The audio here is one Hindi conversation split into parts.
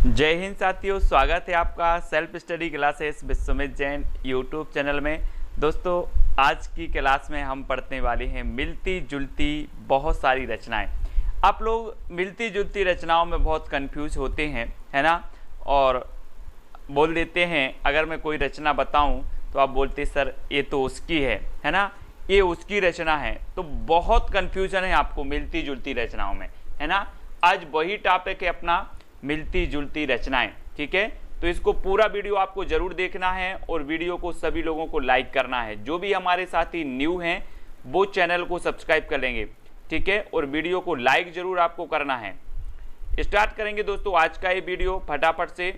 जय हिंद साथियों, स्वागत है आपका self study classes Vishwamit Jain YouTube channel में। दोस्तों, आज की क्लास में हम पढ़ने वाले हैं मिलती जुलती बहुत सारी रचनाएं। आप लोग मिलती जुलती रचनाओं में बहुत कंफ्यूज होते हैं, है ना, और बोल देते हैं। अगर मैं कोई रचना बताऊं तो आप बोलते सर ये तो उसकी है ना, ये उसकी रचना है। तो बहुत कन्फ्यूजन है आपको मिलती जुलती रचनाओं में, है ना। आज वही टॉपिक है अपना, मिलती जुलती रचनाएं। ठीक है, तो इसको पूरा वीडियो आपको जरूर देखना है और वीडियो को सभी लोगों को लाइक करना है। जो भी हमारे साथी न्यू हैं वो चैनल को सब्सक्राइब कर लेंगे, ठीक है, और वीडियो को लाइक जरूर आपको करना है। स्टार्ट करेंगे दोस्तों आज का ये वीडियो फटाफट से।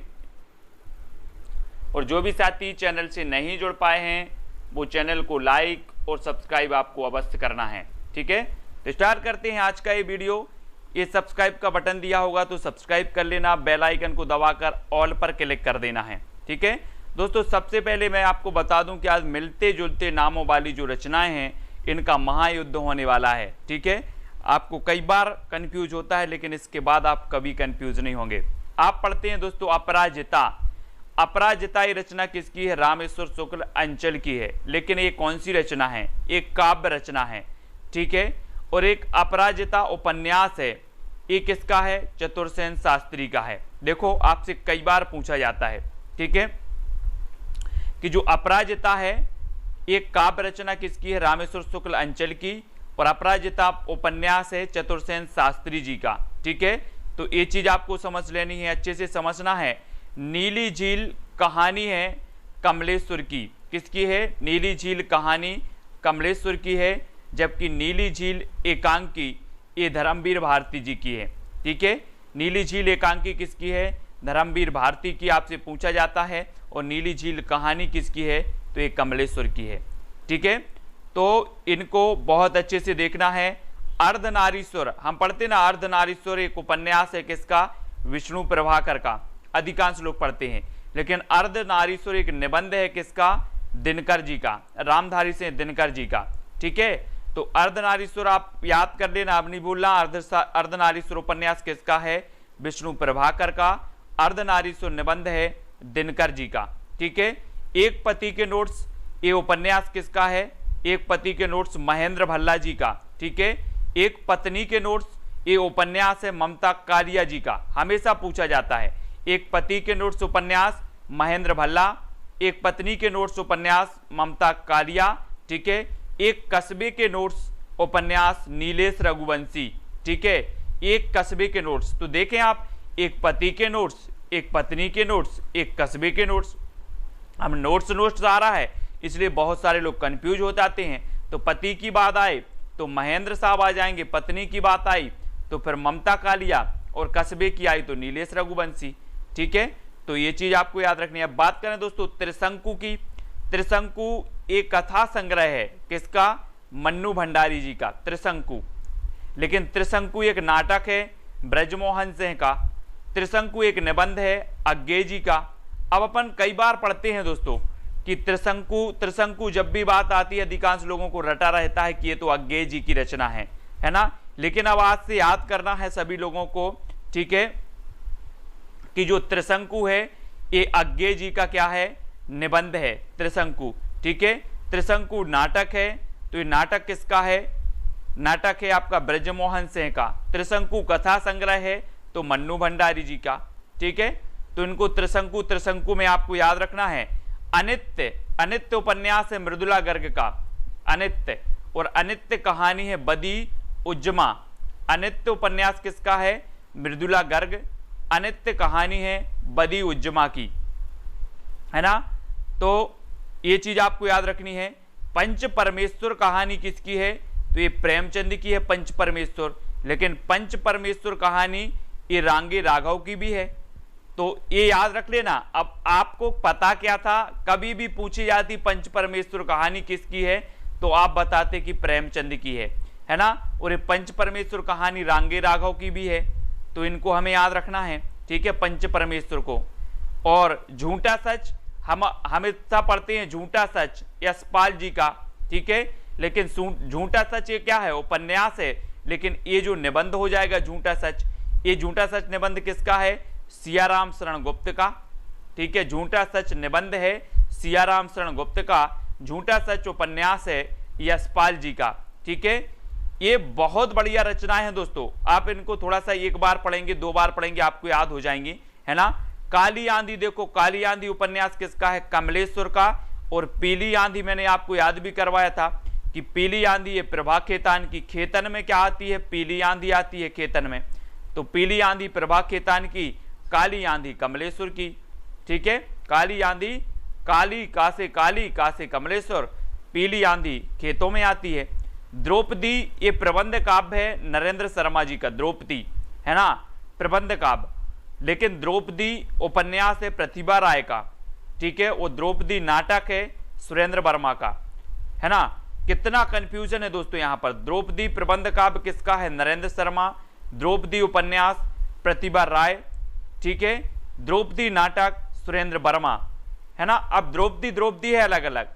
और जो भी साथी चैनल से नहीं जुड़ पाए हैं वो चैनल को लाइक और सब्सक्राइब आपको अवश्य करना है, ठीक है। तो स्टार्ट करते हैं आज का ये वीडियो। ये सब्सक्राइब का बटन दिया होगा तो सब्सक्राइब कर लेना, बेल आइकन को दबाकर ऑल पर क्लिक कर देना है, ठीक है। दोस्तों, सबसे पहले मैं आपको बता दूं कि आज मिलते जुलते नामों वाली जो रचनाएं हैं इनका महायुद्ध होने वाला है, ठीक है। आपको कई बार कंफ्यूज होता है लेकिन इसके बाद आप कभी कंफ्यूज नहीं होंगे। आप पढ़ते हैं दोस्तों अपराजिता। अपराजिता ये रचना किसकी है? रामेश्वर शुक्ल अंचल की है। लेकिन ये कौन सी रचना है? एक काव्य रचना है, ठीक है। और एक अपराजिता उपन्यास है, ये किसका है? चतुरसेन शास्त्री का है। देखो, आपसे कई बार पूछा जाता है, ठीक है, कि जो अपराजिता है एक काव्य रचना किसकी है? रामेश्वर शुक्ल अंचल की। और अपराजिता उपन्यास है चतुरसेन शास्त्री जी का, ठीक है। तो ये चीज आपको समझ लेनी है, अच्छे से समझना है। नीली झील कहानी है कमलेश्वर की। किसकी है? नीली झील कहानी कमलेश्वर की है, जबकि नीली झील एकांकी ये धर्मवीर भारती जी की है, ठीक है। नीली झील एकांकी किसकी है? धर्मवीर भारती की, आपसे पूछा जाता है। और नीली झील कहानी किसकी है? तो ये कमलेश्वर की है, ठीक है। तो इनको बहुत अच्छे से देखना है। अर्धनारीश्वर हम पढ़ते ना, अर्धनारीश्वर एक उपन्यास है किसका? विष्णु प्रभाकर का, अधिकांश लोग पढ़ते हैं। लेकिन अर्धनारीश्वर एक निबंध है किसका? दिनकर जी का, रामधारी से दिनकर जी का, ठीक है। तो अर्धनारीश्वर आप याद कर लेना, अब नहीं भूलना। अर्धनारीश्वर उपन्यास किसका है? विष्णु प्रभाकर का। अर्धनारीश्वर निबंध है दिनकर जी का, ठीक है। एक पति के नोट्स ये उपन्यास किसका है? एक पति के नोट्स महेंद्र भल्ला जी का, ठीक है। एक पत्नी के नोट्स ये उपन्यास है ममता कालिया जी का, हमेशा पूछा जाता है। एक पति के नोट्स उपन्यास महेंद्र भल्ला, एक पत्नी के नोट्स उपन्यास ममता कालिया, ठीक है। एक कस्बे के नोट्स उपन्यास नीलेश रघुवंशी, ठीक है। एक कस्बे के नोट्स, तो देखें आप, एक पति के नोट्स, एक पत्नी के नोट्स, एक कस्बे के नोट्स। अब नोट्स आ रहा है इसलिए बहुत सारे लोग कंफ्यूज हो जाते हैं। तो पति की बात आए तो महेंद्र साहब आ जाएंगे, पत्नी की बात आई तो फिर ममता कालिया, और कस्बे की आई तो नीलेश रघुवंशी, ठीक है। तो ये चीज आपको याद रखनी है। अब बात करें दोस्तों त्रिशंकु की। त्रिशंकु एक कथा संग्रह है किसका? मन्नू भंडारी जी का, त्रिशंकु। लेकिन त्रिशंकु एक नाटक है ब्रजमोहन सिंह का। त्रिशंकु एक निबंध है अज्ञे जी का। अब अपन कई बार पढ़ते हैं दोस्तों कि त्रिशंकु जब भी बात आती है अधिकांश लोगों को रटा रहता है कि ये तो अज्ञे जी की रचना है ना। लेकिन अब आज से याद करना है सभी लोगों को, ठीक है, कि जो त्रिशंकु है ये अज्ञे जी का क्या है? निबंध है त्रिशंकु, ठीक है। त्रिशंकु नाटक है, तो ये नाटक किसका है? नाटक है आपका ब्रजमोहन सिंह का। त्रिशंकु कथा संग्रह है तो मन्नू भंडारी जी का, ठीक है। तो इनको त्रिशंकु में आपको याद रखना है। अनित्य उपन्यास है मृदुला गर्ग का, अनित्य। और अनित्य कहानी है बदी उज्जमा। अनित्य उपन्यास किसका है? मृदुला गर्ग। अनित्य कहानी है बदी उज्जमा की, है ना। तो ये चीज आपको याद रखनी है। पंच परमेश्वर कहानी किसकी है? तो ये प्रेमचंद की है, पंच परमेश्वर। लेकिन पंच परमेश्वर कहानी ये रांगे राघव की भी है, तो ये याद रख लेना। अब आपको पता क्या था? कभी भी पूछी जाती पंच परमेश्वर कहानी किसकी है तो आप बताते कि प्रेमचंद की है ना। और ये पंच परमेश्वर कहानी रांगे राघव की भी है, तो इनको हमें याद रखना है, ठीक है, पंच परमेश्वर को। और झूठा सच हम हमेशा पढ़ते हैं, झूठा सच यशपाल जी का, ठीक है। लेकिन झूठा सच ये क्या है? उपन्यास है। लेकिन ये जो निबंध हो जाएगा झूठा सच, ये झूठा सच निबंध किसका है? सियाराम शरण गुप्त का। ठीक है, झूठा सच निबंध है सियाराम शरण गुप्त का, झूठा सच उपन्यास है यशपाल जी का। ठीक है, ये बहुत बढ़िया रचनाएं हैं दोस्तों, आप इनको थोड़ा सा एक बार पढ़ेंगे, दो बार पढ़ेंगे, आपको याद हो जाएंगी, है ना। काली आंधी, देखो काली आंधी उपन्यास किसका है, कमलेश्वर का। और पीली आंधी मैंने आपको याद भी करवाया था कि पीली आंधी है प्रभा खेतान की। खेतन में क्या आती है, पीली आंधी आती है खेतन में, तो पीली आंधी प्रभा खेतान की, काली आंधी कमलेश्वर की। ठीक है, काली आंधी, काली का से कमलेश्वर, पीली आंधी खेतों में आती है। द्रौपदी ये प्रबंध काव्य है नरेंद्र शर्मा जी का, द्रौपदी है ना प्रबंध काव्य, लेकिन द्रौपदी उपन्यास है प्रतिभा राय का। ठीक है, वो द्रौपदी नाटक है सुरेंद्र वर्मा का, है ना। कितना कंफ्यूजन है दोस्तों यहाँ पर। द्रौपदी प्रबंध काव्य किसका है, नरेंद्र शर्मा। द्रौपदी उपन्यास प्रतिभा राय। ठीक है, द्रौपदी नाटक सुरेंद्र वर्मा, है ना। अब द्रौपदी द्रौपदी है अलग अलग,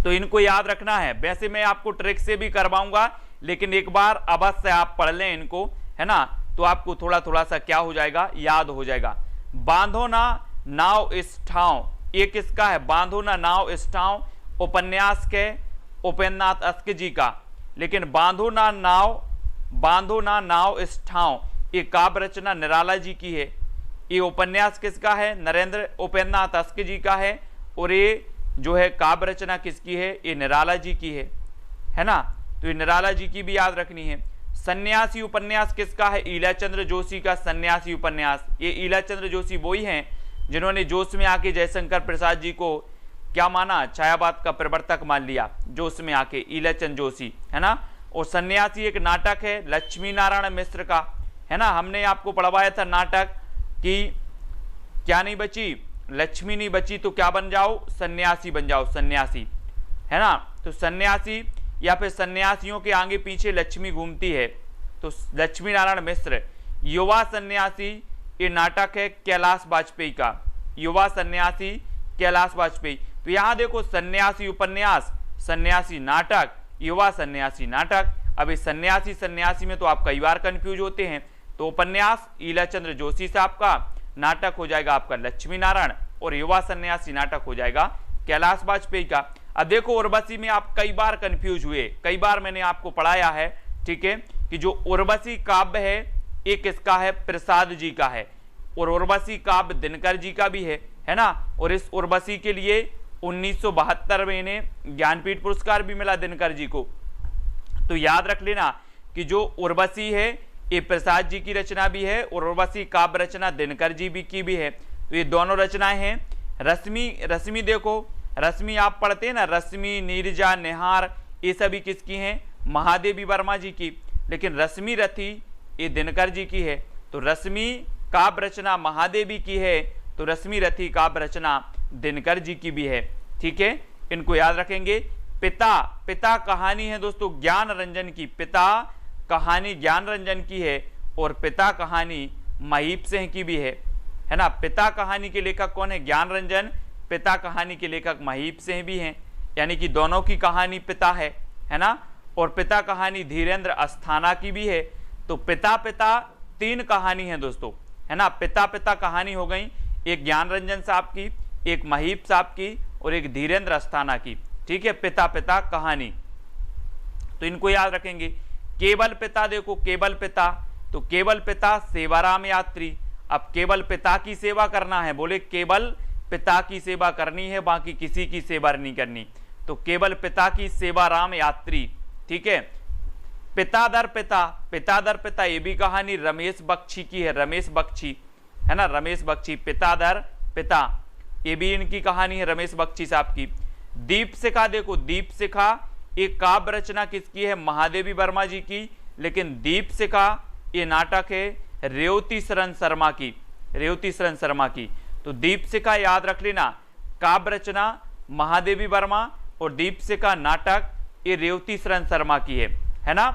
तो इनको याद रखना है। वैसे मैं आपको ट्रिक से भी करवाऊंगा, लेकिन एक बार अवश्य आप पढ़ लें इनको, है ना, तो आपको थोड़ा थोड़ा सा क्या हो जाएगा, याद हो जाएगा। बांधो ना नाव इस ठाव, ये किसका है, बांधो ना नाव इस ठाव उपन्यास के उपेंद्रनाथ अस्क जी का। लेकिन बांधो ना नाव इस ठाव ये काव्य रचना निराला जी की है। ये उपन्यास किसका है, नरेंद्र उपेंद्रनाथ अस्क जी का है। और ये जो है काव्य रचना किसकी है, ये निराला जी की है ना। तो ये निराला जी की भी याद रखनी है। सन्यासी उपन्यास किसका है, ईलाचंद्र जोशी का सन्यासी उपन्यास। ये ईलाचंद्र जोशी वही हैं जिन्होंने जोश में आके जयशंकर प्रसाद जी को क्या माना, छायावाद का प्रवर्तक मान लिया, जोश में आके ईलाचंद्र जोशी, है ना। और सन्यासी एक नाटक है लक्ष्मी नारायण मिश्र का, है ना। हमने आपको पढ़वाया था नाटक कि क्या नहीं बची, लक्ष्मी नहीं बची तो क्या बन जाओ, सन्यासी बन जाओ, सन्यासी, है ना। तो सन्यासी या फिर सन्यासियों के आगे पीछे लक्ष्मी घूमती है, तो लक्ष्मी नारायण मिश्र। युवा सन्यासी ये नाटक है कैलाश वाजपेयी का, युवा सन्यासी कैलाश वाजपेयी। तो यहां देखो सन्यासी उपन्यास, सन्यासी नाटक, युवा सन्यासी नाटक। अभी सन्यासी सन्यासी में तो आप कई बार कंफ्यूज होते हैं। तो उपन्यास ईलाचंद्र जोशी साहब का, नाटक हो जाएगा आपका लक्ष्मी नारायण, और युवा सन्यासी नाटक हो जाएगा कैलाश वाजपेयी का। अब देखो उर्वशी में आप कई बार कंफ्यूज हुए, कई बार मैंने आपको पढ़ाया है, ठीक है, कि जो उर्वशी काव्य है ये किसका है, प्रसाद जी का है। और उर्वशी काव्य दिनकर जी का भी है ना। और इस उर्वशी के लिए 1972 में इन्हें ज्ञानपीठ पुरस्कार भी मिला दिनकर जी को। तो याद रख लेना कि जो उर्वशी है ये प्रसाद जी की रचना भी है, और उर्वशी काव्य रचना दिनकर जी की भी है। तो ये दोनों रचनाएं हैं। रश्मि देखो, रश्मि आप पढ़ते हैं ना, रश्मि, नीरजा, निहार, ये सभी किसकी हैं, महादेवी वर्मा जी की। लेकिन रश्मि रथी ये दिनकर जी की है। तो रश्मि काव्य रचना महादेवी की है, तो रश्मि रथी काव्य रचना दिनकर जी की भी है। ठीक है, इनको याद रखेंगे। पिता कहानी है दोस्तों ज्ञान रंजन की, पिता कहानी ज्ञान रंजन की है, और पिता कहानी महीप सिंह की भी है ना। पिता कहानी के लेखक कौन है, ज्ञान रंजन। पिता कहानी के लेखक महीप सिंह भी हैं, यानी कि दोनों की कहानी पिता है ना। और पिता कहानी धीरेन्द्र अस्थाना की भी है। तो पिता 3 कहानी है दोस्तों, है ना। पिता कहानी हो गई, एक ज्ञान रंजन साहब की, एक महीप साहब की, और एक धीरेन्द्र अस्थाना की। ठीक है, पिता कहानी, तो इनको याद रखेंगे। केवल पिता देखो, केवल पिता, तो केवल पिता सेवाराम यात्री। अब केवल पिता की सेवा करना है, बोले केवल पिता की सेवा करनी है, बाकी किसी की सेवा नहीं करनी। तो केवल पिता की सेवा राम यात्री। ठीक है, पिता दर पिता ये भी कहानी रमेश बख्शी की है, रमेश बख्शी, है ना, रमेश बख्शी। पिता दर पिता ये भी इनकी कहानी है, रमेश बख्शी साहब की। दीपशिखा देखो, दीपशिखा एक काव्य रचना किसकी है, महादेवी वर्मा जी की। लेकिन दीपशिखा ये नाटक है रेवती शरण शर्मा की, रेवती शरण शर्मा की। तो दीपशिखा याद रख लेना, काव्य रचना महादेवी वर्मा, और दीपशिखा नाटक ये रेवती शरण शर्मा की है ना।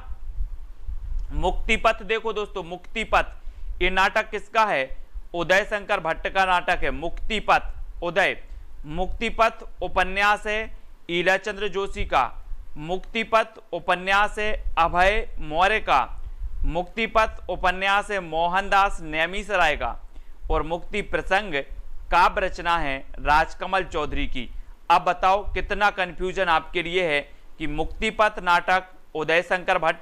मुक्तिपथ देखो दोस्तों, मुक्तिपथ ये नाटक किसका है, उदय शंकर भट्ट का नाटक है मुक्तिपथ, उदय। मुक्तिपथ उपन्यास है ईलाचंद्र जोशी का। मुक्तिपथ उपन्यास है अभय मौर्य का। मुक्तिपथ उपन्यास है मोहनदास नेमिसराय का, और मुक्ति प्रसंग काव्य रचना है राजकमल चौधरी की। अब बताओ कितना कंफ्यूजन आपके लिए है कि मुक्तिपथ नाटक उदय शंकर भट्ट,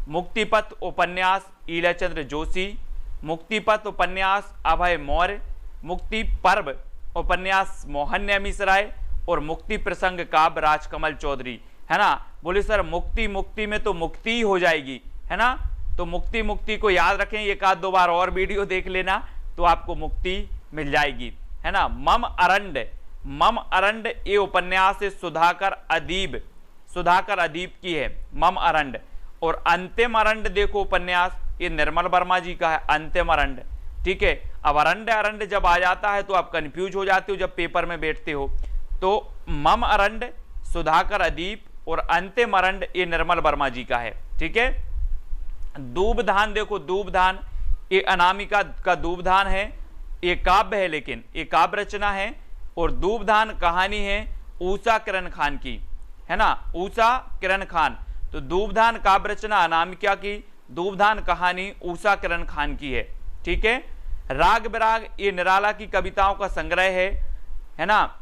मुक्तिपथ उपन्यास ईलाचंद्र जोशी, मुक्तिपथ उपन्यास अभय मौर्य, मुक्ति पर्व उपन्यास मोहन नेमिसराय, और मुक्ति प्रसंग काव्य राजकमल चौधरी, है ना। बोले सर मुक्ति मुक्ति में तो मुक्ति ही हो जाएगी, है ना। तो मुक्ति मुक्ति को याद रखें, एक आध दो बार और वीडियो देख लेना तो आपको मुक्ति मिल जाएगी, है ना। मम अरंड ये उपन्यास सुधाकर अदीब की है, मम अरंड। और अंतिम अरंड देखो उपन्यास, ये निर्मल वर्मा जी का है, अंतिम अरंड, ठीक है। अब अरंड जब आ जाता है तो आप कंफ्यूज हो जाते हो जब पेपर में बैठते हो। तो मम अरंड सुधाकर अदीब और अंतिम अरंड ये निर्मल वर्मा जी का है, ठीक है। दूबधान देखो, दूबधान ये अनामिका का दूबधान है, ये काव्य है, लेकिन ये काव्य रचना है। और दूबधान कहानी है ऊषा किरण खान की, है ना, ऊषा किरण खान। तो दूबधान काव्य रचना अनामिका की, दूबधान कहानी ऊषा किरण खान की है, ठीक है। राग बिराग ये निराला की कविताओं का संग्रह है ना,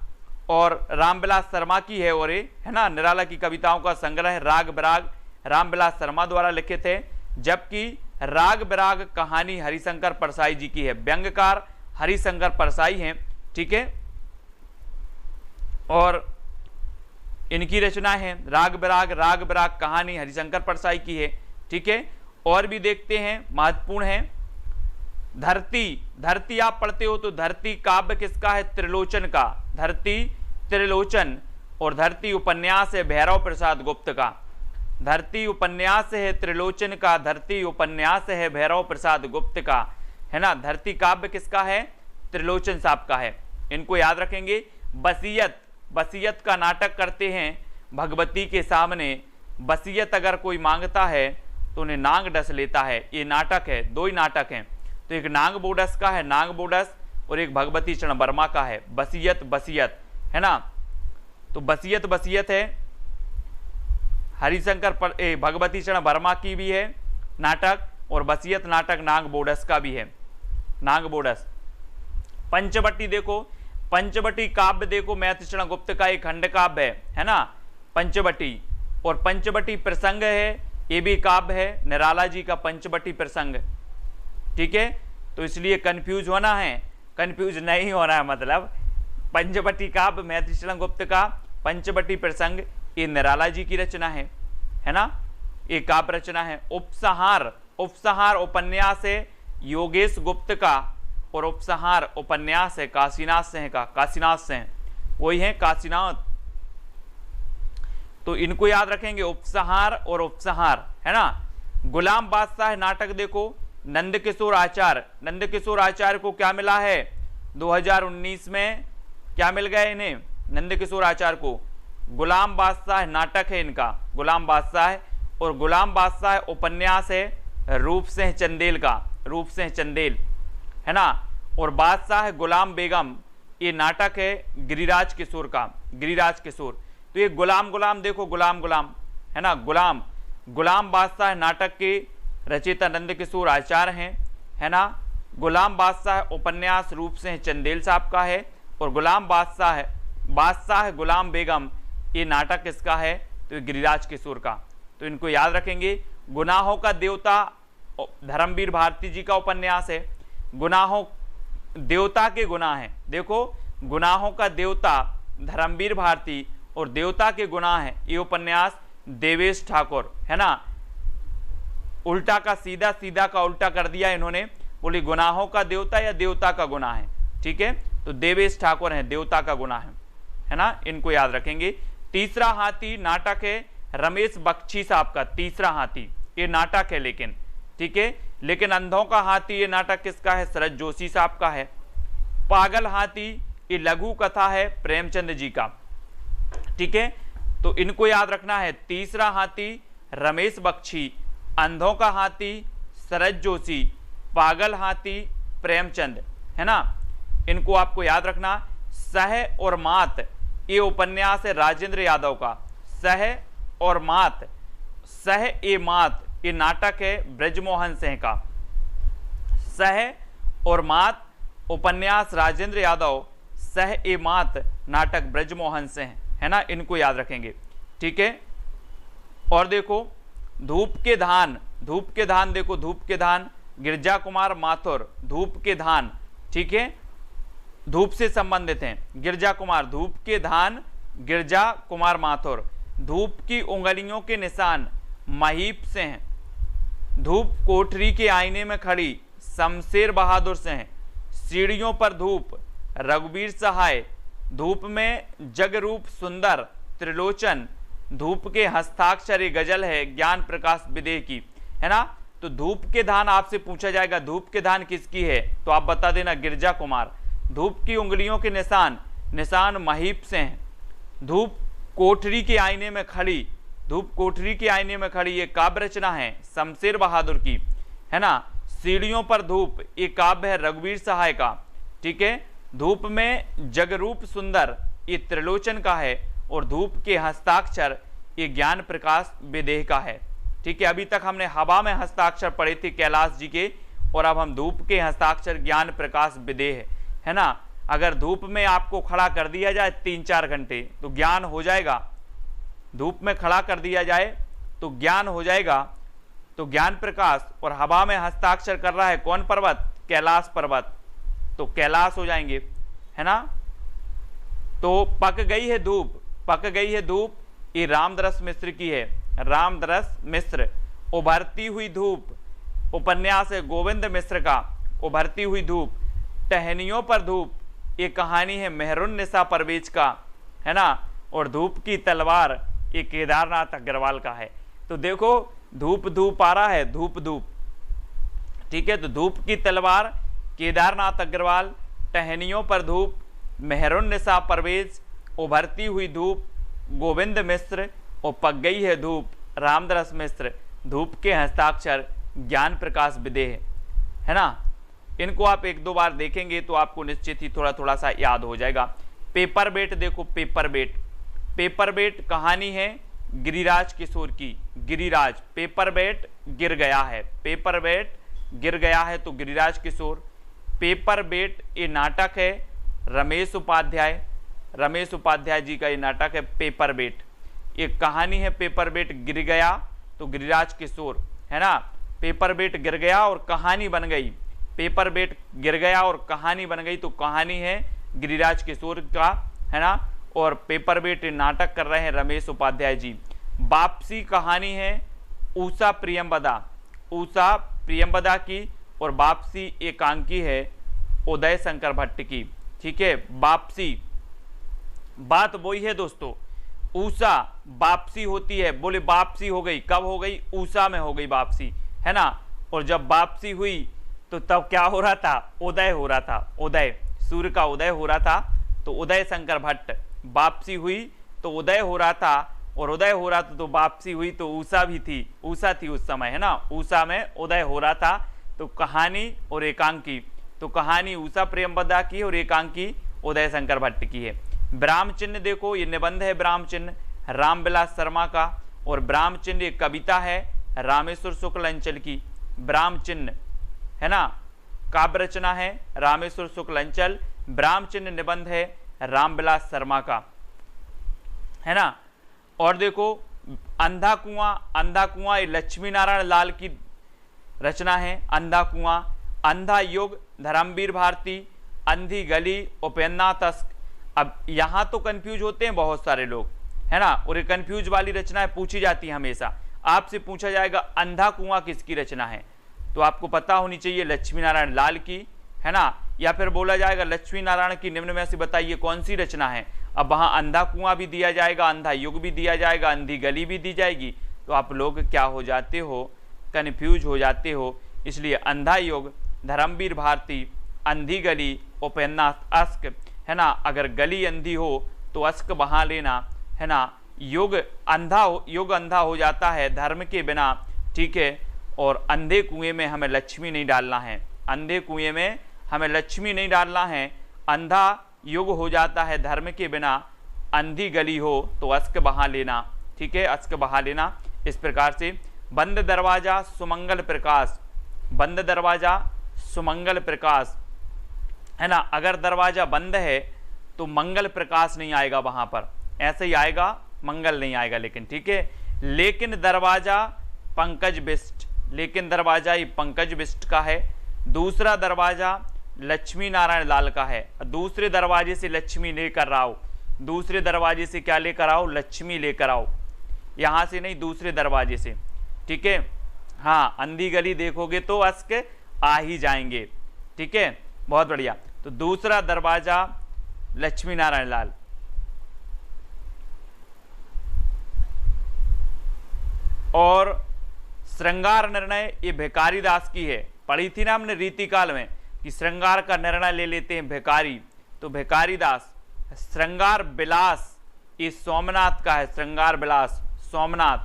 और रामविलास शर्मा की है, और ये है ना निराला की कविताओं का संग्रह राग बिराग रामविलास शर्मा द्वारा लिखित है। जबकि राग बिराग कहानी हरिशंकर परसाई जी की है, व्यंग्यकार हरिशंकर परसाई हैं, ठीक है। और इनकी रचना है राग बिराग कहानी हरिशंकर परसाई की है, ठीक है। और भी देखते हैं, महत्वपूर्ण है धरती आप पढ़ते हो तो धरती काव्य किसका है, त्रिलोचन का, धरती त्रिलोचन। और धरती उपन्यास है भैरव प्रसाद गुप्त का, धरती उपन्यास है त्रिलोचन का, धरती उपन्यास है भैरव प्रसाद गुप्त का, है ना। धरती काव्य किसका है, त्रिलोचन साहब का है, इनको याद रखेंगे। बसीयत का नाटक करते हैं भगवती के सामने, बसीयत अगर कोई मांगता है तो उन्हें नांग डस लेता है, ये नाटक है, दो ही नाटक हैं। तो एक नांग बोडस का है, नांग बोडस, और एक भगवती चरण वर्मा का है बसीयत, है ना। तो बसीयत है हरिशंकर भगवती चरण वर्मा की भी है नाटक, और बसीयत नाटक नाग बोडस का भी है, नाग बोडस। पंचवटी देखो, पंचवटी काव्य देखो मैथिचरण गुप्त का एक खंड काव्य है ना पंचवटी। और पंचवटी प्रसंग है, ये भी काव्य है निराला जी का पंचवटी प्रसंग, ठीक है। तो इसलिए कंफ्यूज होना है, कंफ्यूज नहीं होना है, मतलब पंचवटी काव्य मैथिचरण गुप्त का, पंचवटी प्रसंग ये निराला जी की रचना है ना, ये काव्य रचना है। उपसंहार उपन्यास है योगेश गुप्त का, और उपसंहार उपन्यास है काशीनाथ सिंह का, काशीनाथ सिंह वही है काशीनाथ। तो इनको याद रखेंगे, उपसंहार और उपसंहार, है ना। गुलाम बादशाह नाटक देखो नंदकिशोर आचार्य को क्या मिला है 2019 में, क्या मिल गया इन्हें, नंदकिशोर आचार्य को गुलाम बादशाह नाटक है इनका, गुलाम बादशाह। और गुलाम बादशाह उपन्यास है रूप सिंह चंदेल का, रूप सिंह चंदेल, है ना। और बादशाह गुलाम बेगम ये नाटक है गिरिराज किशोर का, गिरिराज किशोर। तो ये गुलाम देखो गुलाम है ना, गुलाम बादशाह नाटक के रचयिता नंदकिशोर आचार्य हैं, है ना। गुलाम बादशाह उपन्यास रूप सिंह चंदेल साहब का है, और गुलाम बादशाह गुलाम बेगम ये नाटक किसका है, तो गिरिराज किशोर का। तो इनको याद रखेंगे। गुनाहों का देवता धर्मवीर भारती जी का उपन्यास है, गुनाहों देवता के गुनाह हैं, देखो गुनाहों का देवता धर्मवीर भारती और देवता के गुनाह है ये उपन्यास देवेश ठाकुर, है ना। उल्टा का सीधा, सीधा का उल्टा कर दिया इन्होंने, बोली गुनाहों का देवता या देवता का गुनाह है, ठीक है। तो देवेश ठाकुर है, देवता का गुनाह है ना, इनको याद रखेंगे। तीसरा हाथी नाटक है रमेश बख्शी साहब का, तीसरा हाथी ये नाटक है लेकिन, ठीक है। लेकिन अंधों का हाथी ये नाटक किसका है, शरद जोशी साहब का है। पागल हाथी ये लघु कथा है प्रेमचंद जी का, ठीक है। तो इनको याद रखना है, तीसरा हाथी रमेश बख्शी, अंधों का हाथी शरद जोशी, पागल हाथी प्रेमचंद, है ना। इनको आपको याद रखना। सह और मात ये उपन्यास है राजेंद्र यादव का, सह और मात, सह ए मात ये नाटक है ब्रजमोहन सिंह का। सह और मात उपन्यास राजेंद्र यादव, सह ए मात नाटक ब्रजमोहन सिंह, है ना, इनको याद रखेंगे, ठीक है। और देखो धूप के धान, धूप के धान, देखो धूप के धान गिरजा कुमार माथुर, धूप के धान, ठीक है, धूप से संबंधित हैं गिरजा कुमार, धूप के धान गिरजा कुमार माथुर। धूप की उंगलियों के निशान महीप से हैं। धूप कोठरी के आईने में खड़ी शमशेर बहादुर से हैं। सीढ़ियों पर धूप रघुवीर सहाय। धूप में जगरूप सुंदर त्रिलोचन। धूप के हस्ताक्षर ये गजल है ज्ञान प्रकाश विदेह की, है ना। तो धूप के धान आपसे पूछा जाएगा धूप के धान किसकी है, तो आप बता देना गिरजा कुमार। धूप की उंगलियों के निशान, निशान महीप से हैं। धूप कोठरी के आईने में खड़ी, धूप कोठरी के आईने में खड़ी ये काव्य रचना है शमशेर बहादुर की, है ना। सीढ़ियों पर धूप ये काव्य है रघुवीर सहाय का, ठीक है। धूप में जगरूप सुंदर ये त्रिलोचन का है और धूप के हस्ताक्षर ये ज्ञान प्रकाश विदेह का है, ठीक है। अभी तक हमने हवा में हस्ताक्षर पढ़े थे कैलाश जी के, और अब हम धूप के हस्ताक्षर ज्ञान प्रकाश विदेह, है ना। अगर धूप में आपको खड़ा कर दिया जाए 3-4 घंटे तो ज्ञान हो जाएगा, धूप में खड़ा कर दिया जाए तो ज्ञान हो जाएगा, तो ज्ञान प्रकाश। और हवा में हस्ताक्षर कर रहा है कौन पर्वत, कैलाश पर्वत, तो कैलाश हो जाएंगे, है ना। तो पक गई है धूप, पक गई है धूप ये रामदरस मिश्र की है, रामदरस मिश्र। उभरती हुई धूप उपन्यास है गोविंद मिश्र का, उभरती हुई धूप। टहनियों पर धूप ये कहानी है मेहरुन निसा परवेज का, है ना। और धूप की तलवार ये केदारनाथ अग्रवाल का है। तो देखो धूप धूप आ रहा है, धूप धूप, ठीक है। तो धूप की तलवार केदारनाथ अग्रवाल, टहनियों पर धूप मेहरुन निसा परवेज, उभरती हुई धूप गोविंद मिश्र, और पक गई है धूप रामदरस मिश्र। धूप के हस्ताक्षर ज्ञान प्रकाश विदेह, है ना। इनको आप 1-2 बार देखेंगे तो आपको निश्चित ही थोड़ा थोड़ा सा याद हो जाएगा। पेपर बेट, देखो पेपर बेट, पेपर बेट कहानी है गिरिराज किशोर की। गिरिराज, पेपर बेट गिर गया है, पेपर बेट गिर गया है तो गिरिराज किशोर। पेपर बेट ये नाटक है रमेश उपाध्याय, रमेश उपाध्याय जी का ये नाटक है पेपर बेट। ये कहानी है पेपर बेट गिर गया तो गिरिराज किशोर, है ना। पेपर बेट गिर गया और कहानी बन गई, पेपर बेट गिर गया और कहानी बन गई तो कहानी है गिरिराज किशोर का, है ना। और पेपर बेट नाटक कर रहे हैं रमेश उपाध्याय जी। वापसी कहानी है उषा प्रियंवदा, उषा प्रियंवदा की, और वापसी एकांकी है उदय शंकर भट्ट की, ठीक है। वापसी, बात वही है दोस्तों, उषा वापसी होती है, बोले वापसी हो गई, कब हो गई, उषा में हो गई वापसी, है ना। और जब वापसी हुई तो तब क्या हो रहा था, उदय हो रहा था, उदय, सूर्य का उदय हो रहा था, तो उदय शंकर भट्ट। वापसी हुई तो उदय हो रहा था, और उदय हो रहा था तो वापसी हुई तो उषा भी थी, उषा थी उस समय, है ना। उषा में उदय हो रहा था, तो कहानी और एकांकी, तो कहानी उषा प्रियंवदा की और एकांकी उदय शंकर भट्ट की है। ब्राह्म चिन्ह देखो ये निबंध है ब्राह्म चिन्ह रामविलास शर्मा का, और ब्राह्म चिन्ह एक कविता है रामेश्वर शुक्ल अंचल की। ब्राह्म चिन्ह, है ना, काव्य रचना है रामेश्वर शुक्ल अंचल। ब्राह्म चिन्ह निबंध है रामविलास शर्मा का, है ना। और देखो अंधा कुआं, अंधा कुआं ये लक्ष्मी नारायण लाल की रचना है अंधा कुआं। अंधा युग धर्मवीर भारती। अंधी गली उपेन्द्रनाथ तस्क। अब यहाँ तो कंफ्यूज होते हैं बहुत सारे लोग, है ना, और ये कंफ्यूज वाली रचनाएं पूछी जाती है हमेशा। आपसे पूछा जाएगा अंधा कुआं किसकी रचना है, तो आपको पता होनी चाहिए लक्ष्मी नारायण लाल की, है ना। या फिर बोला जाएगा लक्ष्मी नारायण की निम्न में से बताइए कौन सी रचना है। अब वहां अंधा कुआं भी दिया जाएगा, अंधा युग भी दिया जाएगा, अंधी गली भी दी जाएगी, तो आप लोग क्या हो जाते हो, कन्फ्यूज हो जाते हो। इसलिए अंधा युग धर्मवीर भारती, अंधी गली उपेन्द्रनाथ अस्क, है ना। अगर गली अंधी हो तो अस्क बहा लेना, है ना। युग अंधा हो, युग अंधा हो जाता है धर्म के बिना, ठीक है। और अंधे कुएं में हमें लक्ष्मी नहीं डालना है, अंधे कुएं में हमें लक्ष्मी नहीं डालना है। अंधा युग हो जाता है धर्म के बिना, अंधी गली हो तो अस्क बहा लेना, ठीक है, अस्क बहा लेना। इस प्रकार से बंद दरवाजा सुमंगल प्रकाश, बंद दरवाजा सुमंगल प्रकाश, है ना। अगर दरवाजा बंद है तो मंगल प्रकाश नहीं आएगा वहां पर, ऐसे ही आएगा, मंगल नहीं आएगा लेकिन, ठीक है। लेकिन दरवाजा पंकज बिष्ट, लेकिन दरवाजा ये पंकज बिष्ट का है। दूसरा दरवाजा लक्ष्मी नारायण लाल का है। दूसरे दरवाजे से लक्ष्मी लेकर आओ, दूसरे दरवाजे से क्या लेकर आओ, लक्ष्मी लेकर आओ, यहां से नहीं, दूसरे दरवाजे से, ठीक है। हाँ, अंधी गली देखोगे तो अस्क आ ही जाएंगे, ठीक है, बहुत बढ़िया। तो दूसरा दरवाजा लक्ष्मी नारायण लाल। और श्रृंगार निर्णय ये भिखारी दास की है, पढ़ी थी ना हमने रीतिकाल में कि श्रृंगार का निर्णय ले लेते हैं भिखारी, तो भिखारी दास। श्रृंगार विलास ये सोमनाथ का है, श्रृंगार विलास सोमनाथ।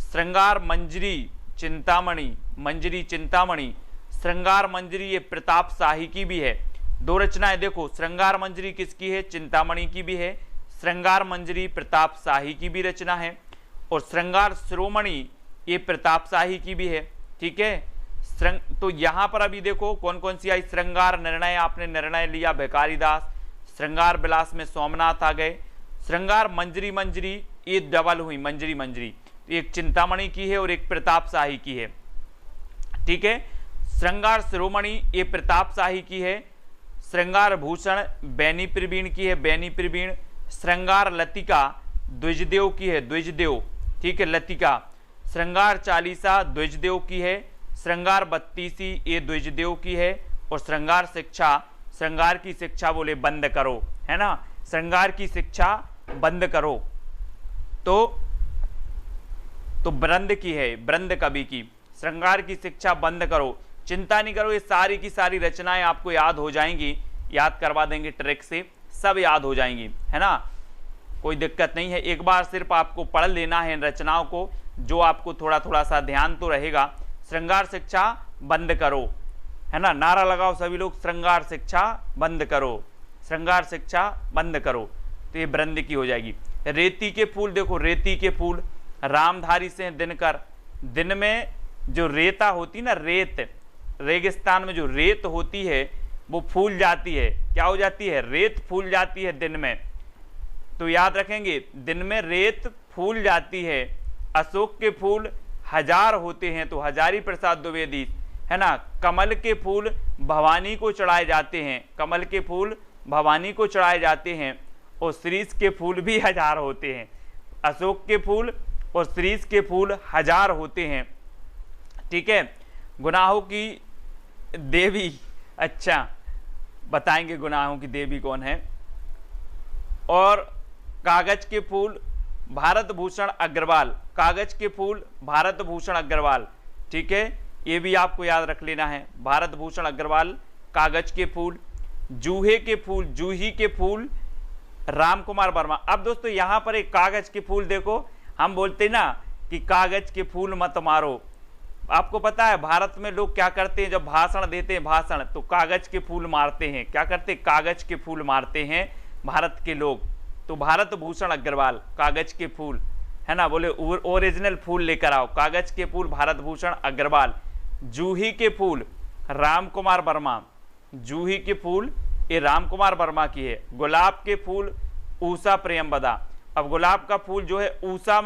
श्रृंगार मंजरी चिंतामणि, मंजरी चिंतामणि। श्रृंगार मंजरी ये प्रताप शाही की भी है। दो रचनाएं देखो, श्रृंगार मंजरी किसकी है, चिंतामणि की भी है। श्रृंगार मंजरी प्रताप शाही की भी रचना है। और श्रृंगार शिरोमणि ये प्रताप शाही की भी है, ठीक है। तो यहां पर अभी देखो कौन कौन सी आई, श्रृंगार निर्णय आपने निर्णय लिया भिखारी दास, श्रृंगार विलास में सोमनाथ आ गए। श्रृंगार मंजरी, मंजरी ये डबल हुई, मंजरी मंजरी, तो एक चिंतामणि की है और एक प्रताप शाही की है, ठीक है। श्रृंगार शिरोमणि ये प्रताप शाही की है। श्रृंगार भूषण बैनी प्रवीण की है, बैनी प्रवीण। श्रृंगार लतिका द्विजदेव की है, द्विजदेव, ठीक है, लतिका। श्रृंगार चालीसा द्विजदेव की है। श्रृंगार बत्तीसी ये द्विजदेव की है। और श्रृंगार शिक्षा, श्रृंगार की शिक्षा बोले बंद करो, है ना, श्रृंगार की शिक्षा बंद करो, तो ब्रंद की है, ब्रंद कवि की। श्रृंगार की शिक्षा बंद करो, चिंता नहीं करो, ये सारी की सारी रचनाएं आपको याद हो जाएंगी, याद करवा देंगे ट्रिक से, सब याद हो जाएंगी, है ना, कोई दिक्कत नहीं है। एक बार सिर्फ आपको पढ़ लेना है इन रचनाओं को, जो आपको थोड़ा थोड़ा सा ध्यान तो रहेगा। श्रृंगार शिक्षा बंद करो, है ना, नारा लगाओ सभी लोग, श्रृंगार शिक्षा बंद करो, श्रृंगार शिक्षा बंद करो, तो ये ब्रंद की हो जाएगी। रेती के फूल देखो, रेती के फूल रामधारी से दिनकर। दिन में जो रेता होती ना, रेत, रेगिस्तान में जो रेत होती है वो फूल जाती है, क्या हो जाती है, रेत फूल जाती है दिन में, तो याद रखेंगे दिन में रेत फूल जाती है। अशोक के फूल हजार होते हैं, तो हजारी प्रसाद द्विवेदी, है ना। कमल के फूल भवानी को चढ़ाए जाते हैं, कमल के फूल भवानी को चढ़ाए जाते हैं। और शीरीष के फूल भी हजार होते हैं, अशोक के फूल और शीरीष के फूल हजार होते हैं, ठीक है। गुनाहों की देवी, अच्छा बताएंगे गुनाहों की देवी कौन है। और कागज के फूल भारत भूषण अग्रवाल, कागज के फूल भारत भूषण अग्रवाल, ठीक है, ये भी आपको याद रख लेना है, भारत भूषण अग्रवाल कागज के फूल। जूहे के फूल, जूही के फूल राम कुमार वर्मा। अब दोस्तों यहां पर एक कागज के फूल देखो, हम बोलते ना कि कागज के फूल मत मारो, आपको पता है भारत में लोग क्या करते हैं, जब भाषण देते हैं भाषण, तो कागज के फूल मारते हैं, क्या करते हैं, कागज के फूल मारते हैं भारत के लोग। तो भारत भूषण अग्रवाल कागज के फूल, है ना, बोले ओरिजिनल फूल लेकर आओ, कागज के फूल भारत भूषण अग्रवाल। जूही के फूल राम कुमार वर्मा, जूही के फूल ये राम कुमार वर्मा की है। गुलाब के फूल ऊषा प्रियंवदा। अब गुलाब का फूल जो है ऊषा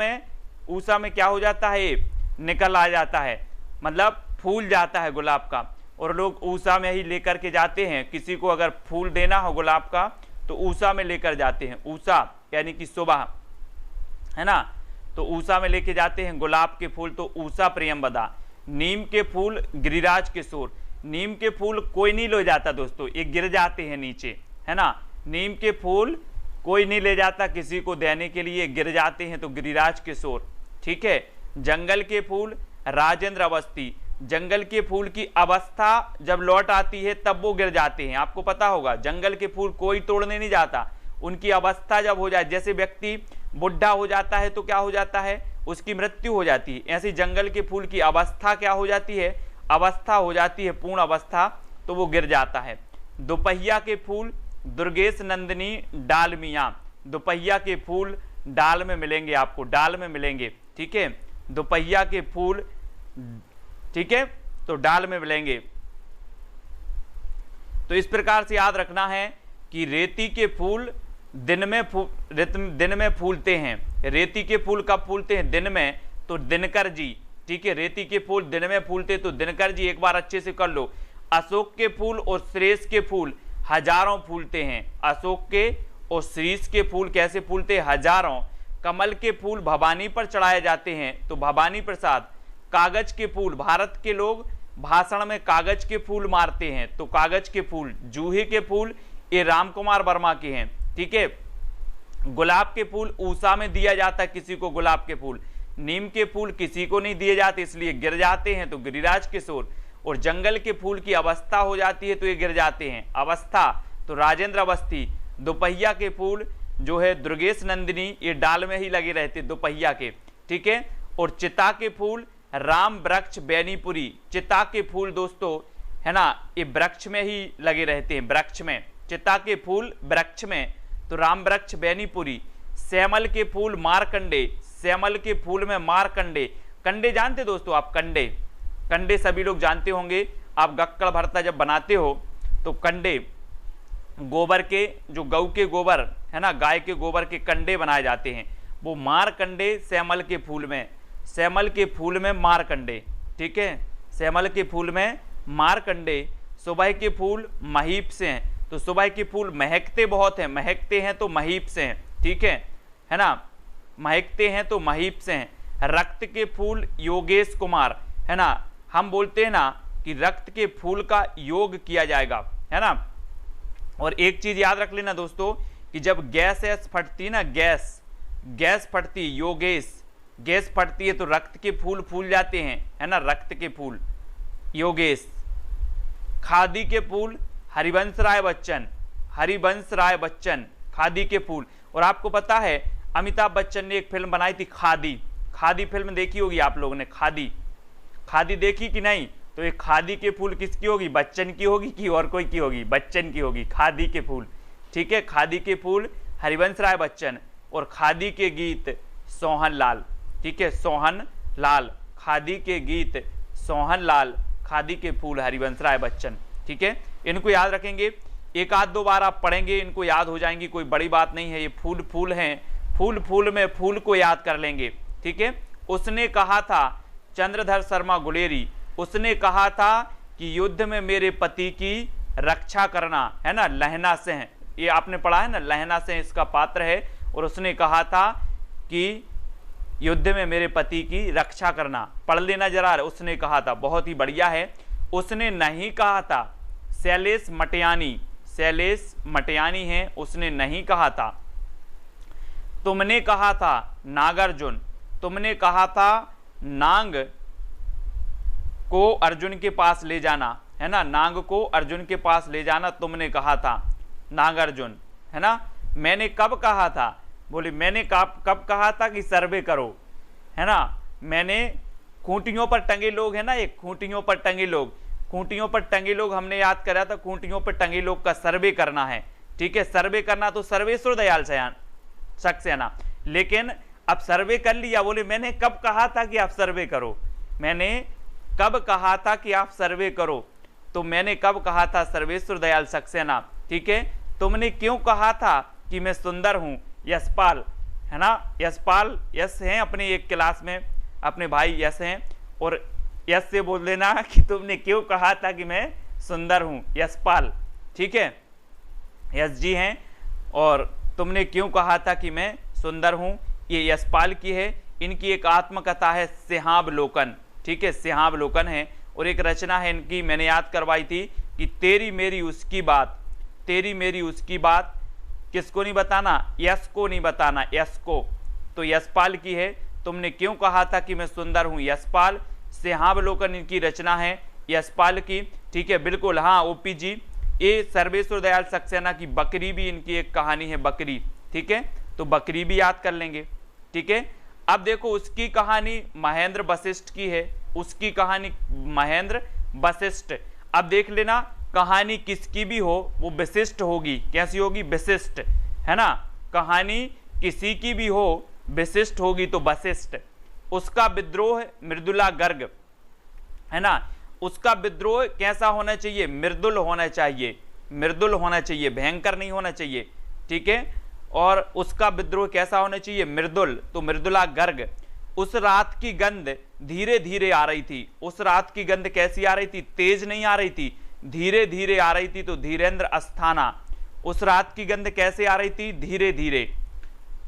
में क्या हो जाता है, निकल आ जाता है, मतलब फूल जाता है गुलाब का, और लोग ऊषा में ही लेकर के जाते हैं। किसी को अगर फूल देना हो गुलाब का तो ऊषा में लेकर जाते हैं, ऊषा यानी कि सुबह, है ना, तो ऊषा में लेके जाते हैं गुलाब के फूल, तो ऊषा प्रियंवदा। नीम के फूल गिरिराज किशोर। नीम के फूल कोई नहीं ले जाता दोस्तों, ये गिर जाते हैं नीचे, है ना, नीम के फूल कोई नहीं ले जाता किसी को देने के लिए, गिर जाते हैं, तो गिरिराज किशोर, ठीक है। जंगल के फूल राजेंद्र अवस्थी। जंगल के फूल की अवस्था जब लौट आती है तब वो गिर जाते हैं, आपको पता होगा, जंगल के फूल कोई तोड़ने नहीं जाता, उनकी अवस्था जब हो जाए, जैसे व्यक्ति बुढ़ा हो जाता है तो क्या हो जाता है, उसकी मृत्यु हो जाती है, ऐसे जंगल के फूल की अवस्था क्या हो जाती है, अवस्था हो जाती है, पूर्ण अवस्था, तो वो गिर जाता है। दोपहिया के फूल दुर्गेश नंदिनी डालमिया। दोपहिया के फूल डाल में मिलेंगे आपको, डाल में मिलेंगे, ठीक है। दोपहिया के फूल ठीक है, तो डाल में मिलेंगे। तो इस प्रकार से याद रखना है कि रेती के फूल दिन में फूलते हैं। रेती के फूल कब फूलते हैं? दिन में, तो दिनकर जी, ठीक है, रेती के फूल दिन में फूलते तो दिनकर जी, एक बार अच्छे से कर लो। अशोक के फूल और श्रेष्ठ के फूल हजारों फूलते हैं। अशोक के और शीश के फूल कैसे फूलते हैं? हजारों। कमल के फूल भवानी पर चढ़ाए जाते हैं, तो भवानी प्रसाद। कागज के फूल, भारत के लोग भाषण में कागज के फूल मारते हैं, तो कागज के फूल। जूहे के फूल ये राम कुमार वर्मा के हैं, ठीक है। गुलाब के फूल ऊषा में दिया जाता है किसी को, गुलाब के फूल। नीम के फूल किसी को नहीं दिए जाते, इसलिए गिर जाते हैं, तो गिरिराज किशोर। और जंगल के फूल की अवस्था हो जाती है तो ये गिर जाते हैं, अवस्था, तो राजेंद्र अवस्थी। दोपहिया के फूल जो है दुर्गेश नंदिनी, ये डाल में ही लगे रहते दोपहिया के, ठीक है। और चिता के फूल राम वृक्ष बैनीपुरी। चिता के फूल दोस्तों है ना, ये वृक्ष में ही लगे रहते हैं, वृक्ष में। चिता के फूल वृक्ष में, तो राम वृक्ष बैनीपुरी। श्यामल के फूल मारकंडे। श्यामल के फूल में मारकंडे। कंडे जानते दोस्तों आप? कंडे, कंडे सभी लोग जानते होंगे। आप गक्कड़ भरता जब बनाते हो तो कंडे गोबर के, जो गऊ के गोबर है ना, गाय के गोबर के कंडे बनाए जाते हैं, वो मारकंडे श्यामल के फूल में। श्यामल के फूल में मारकंडे, ठीक है, श्यामल के फूल में मारकंडे। सुबह के फूल महीप से हैं, तो सुबह के फूल महकते बहुत हैं, महकते हैं तो महीप से हैं, ठीक है ना, महकते हैं तो महीप से हैं। रक्त के फूल योगेश कुमार, है ना, हम बोलते हैं ना कि रक्त के फूल का योग किया जाएगा, है ना। और एक चीज याद रख लेना दोस्तों कि जब गैस फटती ना, गैस फटती, योगेश, गैस फटती है तो रक्त के फूल फूल जाते हैं, है ना, रक्त के फूल, योगेश। खादी के फूल हरिवंश राय बच्चन, हरिवंश राय बच्चन, खादी के फूल। और आपको पता है अमिताभ बच्चन ने एक फिल्म बनाई थी खादी, खादी फिल्म देखी होगी आप लोगों ने, खादी, खादी देखी कि नहीं? तो ये खादी के फूल किसकी होगी? बच्चन की होगी कि और कोई की होगी? बच्चन की होगी, खादी के फूल, ठीक है। खादी के फूल हरिवंश राय बच्चन। और खादी के गीत सोहन लाल, ठीक है, सोहन लाल। खादी के गीत सोहन लाल, खादी के फूल हरिवंश राय बच्चन, ठीक है। इनको याद रखेंगे, एक आध दो बार आप पढ़ेंगे इनको याद हो जाएंगी, कोई बड़ी बात नहीं है। ये फूल फूल हैं, फूल फूल में फूल को याद कर लेंगे, ठीक है। उसने कहा था, चंद्रधर शर्मा गुलेरी, उसने कहा था कि युद्ध में मेरे पति की रक्षा करना, है ना, लहना से है, ये आपने पढ़ा है ना, लहना से इसका पात्र है। और उसने कहा था कि युद्ध में मेरे पति की रक्षा करना, पढ़ लेना जरा, उसने कहा था, बहुत ही बढ़िया है। उसने नहीं कहा था, शैलेश मटियानी, शैलेश मटियानी है, उसने नहीं कहा था। तुमने कहा था नागार्जुन, तुमने कहा था नांग को अर्जुन के पास ले जाना, है ना, नांग को अर्जुन के पास ले जाना तुमने कहा था, नागार्जुन, है ना। मैंने कब कहा था? बोले मैंने कब कहा था कि सर्वे करो, है ना। मैंने खूंटियों पर टंगे लोग, है ना, ये खूंटियों पर टंगे लोग, खूंटियों पर टंगे लोग हमने याद करा था, खूंटियों पर टंगे लोग का सर्वे करना है, ठीक है। सर्वे करना तो सर्वेश्वर दयाल सक्सेना, लेकिन अब सर्वे कर लिया। बोले मैंने कब कहा था कि आप सर्वे करो, मैंने कब कहा था कि आप सर्वे करो, तो मैंने कब कहा था सर्वेश्वर दयाल सक्सेना, ठीक है। तुमने क्यों कहा था कि मैं सुंदर हूं, यशपाल, है ना, यशपाल, यश हैं अपने एक क्लास में, अपने भाई यश हैं, और यश से बोल देना कि तुमने क्यों कहा था कि मैं सुंदर हूं, यशपाल, ठीक है, यश जी हैं। और तुमने क्यों कहा था कि मैं सुंदर हूं, ये यशपाल की है। इनकी एक आत्मकथा है सिंहावलोकन, ठीक है, सिंहावलोकन है। और एक रचना है इनकी, मैंने याद करवाई थी कि तेरी मेरी उसकी बात, तेरी मेरी उसकी बात, किसको नहीं बताना? यश को नहीं बताना, यश को, तो यशपाल की है। तुमने क्यों कहा था कि मैं सुंदर हूं, यशपाल। सिंहावलोकन इनकी रचना है, यशपाल की, ठीक है, बिल्कुल। हाँ ओपी जी, ये सर्वेश्वर दयाल सक्सेना की बकरी भी इनकी एक कहानी है, बकरी, ठीक है, तो बकरी भी याद कर लेंगे, ठीक है। अब देखो उसकी कहानी महेंद्र वशिष्ठ की है, उसकी कहानी महेंद्र वशिष्ठ। अब देख लेना कहानी किसकी भी हो वो विशिष्ट होगी, कैसी होगी? विशिष्ट, है ना। कहानी किसी की भी हो विशिष्ट होगी तो वशिष्ठ। उसका विद्रोह मृदुला गर्ग, है ना, उसका विद्रोह कैसा होना चाहिए, मृदुल होना चाहिए, मृदुल होना चाहिए, भयंकर नहीं होना चाहिए, ठीक है। और उसका विद्रोह कैसा होना चाहिए, मृदुल, तो मृदुला गर्ग। उस रात की गंध धीरे धीरे आ रही थी, उस रात की गंध कैसी आ रही थी, तेज नहीं आ रही थी, धीरे धीरे आ रही थी, तो धीरेन्द्र अस्थाना। उस रात की गंध कैसे आ रही थी, धीरे धीरे,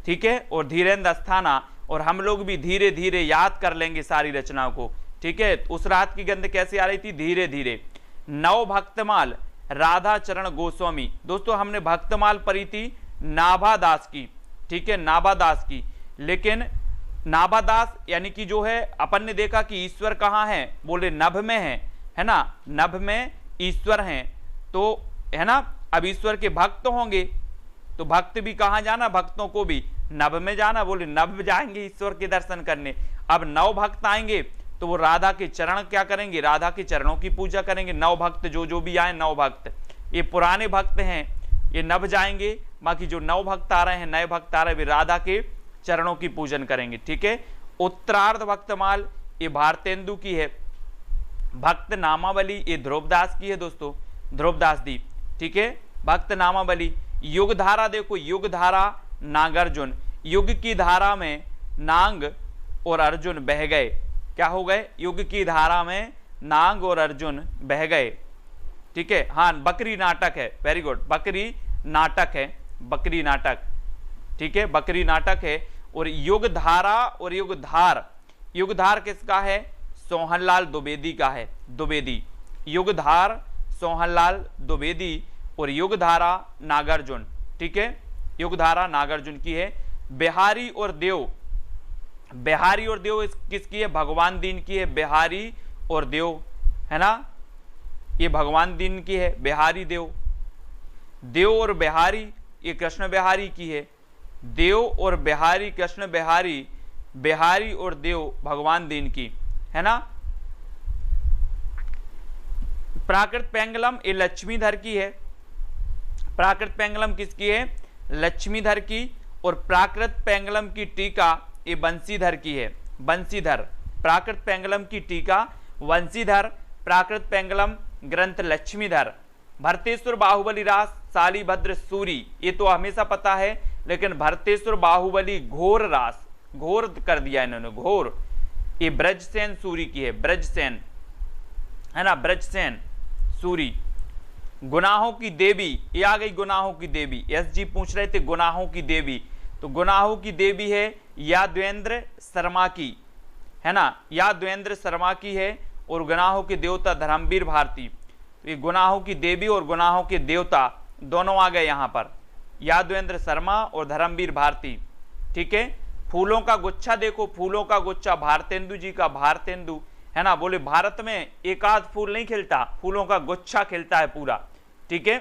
ठीक है, और धीरेन्द्र अस्थाना। और हम लोग भी धीरे धीरे याद कर लेंगे सारी रचनाओं को, ठीक है। उस रात की गंध कैसे आ रही थी, धीरे धीरे। नव भक्तमाल राधा चरण गोस्वामी। दोस्तों हमने भक्तमाल पढ़ी थी नाभादास की, ठीक है, नाभादास की। लेकिन नाभादास यानी कि जो है अपन ने देखा कि ईश्वर कहाँ है, बोले नभ में है ना, नभ में ईश्वर हैं, तो है ना। अब ईश्वर के भक्त होंगे तो भक्त भी कहाँ जाना, भक्तों को भी नभ में जाना, बोले नभ जाएंगे ईश्वर के दर्शन करने। अब नव भक्त आएंगे तो वो राधा के चरण क्या करेंगे, राधा के चरणों की पूजा करेंगे। नव भक्त जो भी आए, नव भक्त, ये पुराने भक्त हैं, ये नभ जाएंगे। बाकी जो नव भक्त आ रहे हैं, नए भक्त आ रहे हैं, वे राधा के चरणों की पूजन करेंगे, ठीक है। उत्तरार्ध भक्तमाल ये भारतेंदु की है। भक्त नामावली ये ध्रुवदास की है दोस्तों, ध्रुवदास दी, ठीक है। भक्त नामावली। युग धारा देखो, युग धारा नागार्जुन। युग की धारा में नांग और अर्जुन बह गए, क्या हो गए, युग की धारा में नांग और अर्जुन बह गए, ठीक है। हाँ, बकरी नाटक है, वेरी गुड, बकरी नाटक है, बकरी नाटक, ठीक है, बकरी नाटक है। और युग धारा और युग धार, युग धार किसका है, सोहनलाल द्विवेदी का है, द्विवेदी। युग धार सोहनलाल द्विवेदी और युग धारा नागार्जुन, ठीक है, युग धारा नागार्जुन की है। बिहारी और देव, बिहारी और देव किसकी है, भगवान दीन की है, बिहारी और देव, है ना, ये भगवान दीन की है, बिहारी देव। देव और बिहारी ये कृष्ण बिहारी की है, देव और बिहारी कृष्ण बिहारी, बिहारी और देव भगवान दीन की, है ना। प्राकृत पेंगलम ये लक्ष्मीधर की है, प्राकृत पेंगलम किसकी है, लक्ष्मीधर की। और प्राकृत पेंगलम की टीका ये बंसीधर की है, बंसीधर। प्राकृत पेंगलम की टीका बंसीधर, प्राकृत पेंगलम ग्रंथ लक्ष्मीधर। भरतेश्वर बाहुबली रास शालिभद्र सूरी, ये तो हमेशा पता है, लेकिन भरतेश्वर बाहुबली घोर रास, घोर कर दिया इन्होंने, घोर। ये ब्रजसेन सूरी की है, ब्रजसेन, है ना, ब्रजसेन सूरी। गुनाहों की देवी, ये आ गई गुनाहों की देवी, एस जी पूछ रहे थे गुनाहों की देवी, तो गुनाहों की देवी है यादवेंद्र शर्मा की, है ना, यादवेंद्र शर्मा की है। और गुनाहों के देवता धर्मवीर भारती। तो ये गुनाहों की देवी और गुनाहों के देवता दोनों आ गए यहाँ पर, यादवेंद्र शर्मा और धर्मवीर भारती, ठीक है। फूलों का गुच्छा देखो, फूलों का गुच्छा भारतेंदु जी का, भारतेंदु, है ना, बोले भारत में एक आध फूल नहीं खिलता, फूलों का गुच्छा खिलता है पूरा, ठीक है,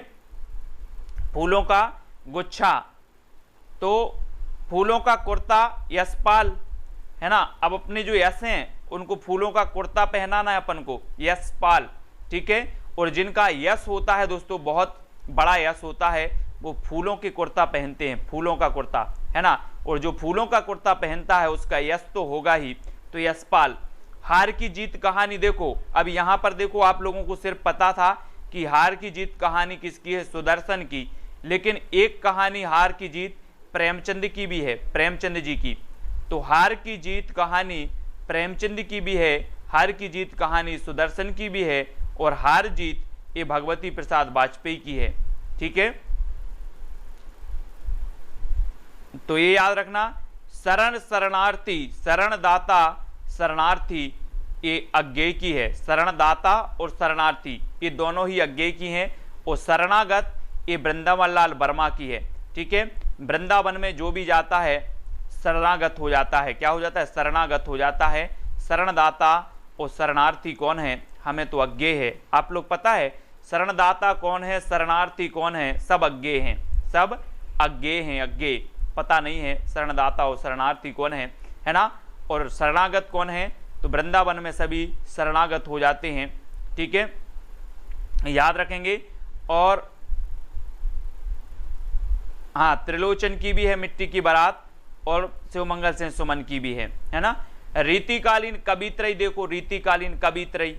फूलों का गुच्छा। तो फूलों का कुर्ता यशपाल, है ना, अब अपने जो यश हैं उनको फूलों का कुर्ता पहनाना है अपन को, यशपाल, ठीक है। और जिनका यश होता है दोस्तों, बहुत बड़ा यश होता है, वो फूलों के कुर्ता पहनते हैं, फूलों का कुर्ता, है ना। और जो फूलों का कुर्ता पहनता है उसका यश तो होगा ही, तो यशपाल। हार की जीत कहानी देखो, अब यहाँ पर देखो, आप लोगों को सिर्फ पता था कि हार की जीत कहानी किसकी है, सुदर्शन की, लेकिन एक कहानी हार की जीत प्रेमचंद की भी है, प्रेमचंद जी की। तो हार की जीत कहानी प्रेमचंद की भी है, हार की जीत कहानी सुदर्शन की भी है, और हार जीत ये भगवती प्रसाद वाजपेयी की है, ठीक है। तो ये याद रखना, शरण शरणार्थी, शरणदाता शरणार्थी ये अज्ञेय की है, शरणदाता और शरणार्थी ये दोनों ही अज्ञेय की हैं। और शरणागत ये वृंदावन लाल वर्मा की है, ठीक है। वृंदावन में जो भी जाता है शरणागत हो जाता है, क्या हो जाता है, शरणागत हो जाता है। शरणदाता और शरणार्थी कौन है, हमें तो अज्ञेय है। आप लोग पता है शरणदाता कौन है, शरणार्थी कौन है, सब अज्ञेय हैं, सब अज्ञेय हैं, अज्ञेय पता नहीं है शरणदाता और शरणार्थी कौन है ना। और शरणागत कौन है, तो वृंदावन में सभी शरणागत हो जाते हैं, ठीक है, याद रखेंगे। और हाँ, त्रिलोचन की भी है मिट्टी की बारात, और शिवमंगल सेन सुमन की भी है ना। रीतिकालीन कवित्रयी देखो, रीतिकालीन कवित्रयी,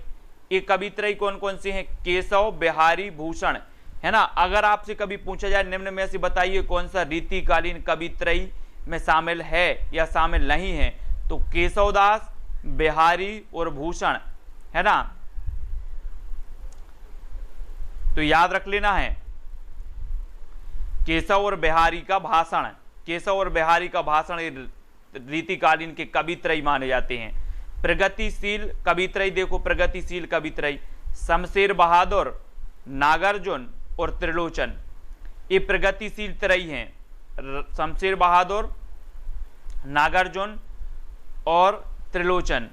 ये कवित्रयी कौन कौन सी हैं? केशव, बिहारी, भूषण, है ना। अगर आपसे कभी पूछा जाए निम्न में से बताइए कौन सा रीतिकालीन कवित्रयी में शामिल है या शामिल नहीं है, तो केशवदास, बिहारी और भूषण, है ना। तो याद रख लेना है केशव और बिहारी का भाषण, केशव और बिहारी का भाषण रीतिकालीन के कवित्रयी माने जाते हैं। प्रगतिशील कवित्रयी देखो, प्रगतिशील कवित्रयी शमशेर बहादुर, नागार्जुन और त्रिलोचन, ये प्रगतिशील त्रयी हैं। शमशेर बहादुर, नागार्जुन और त्रिलोचन,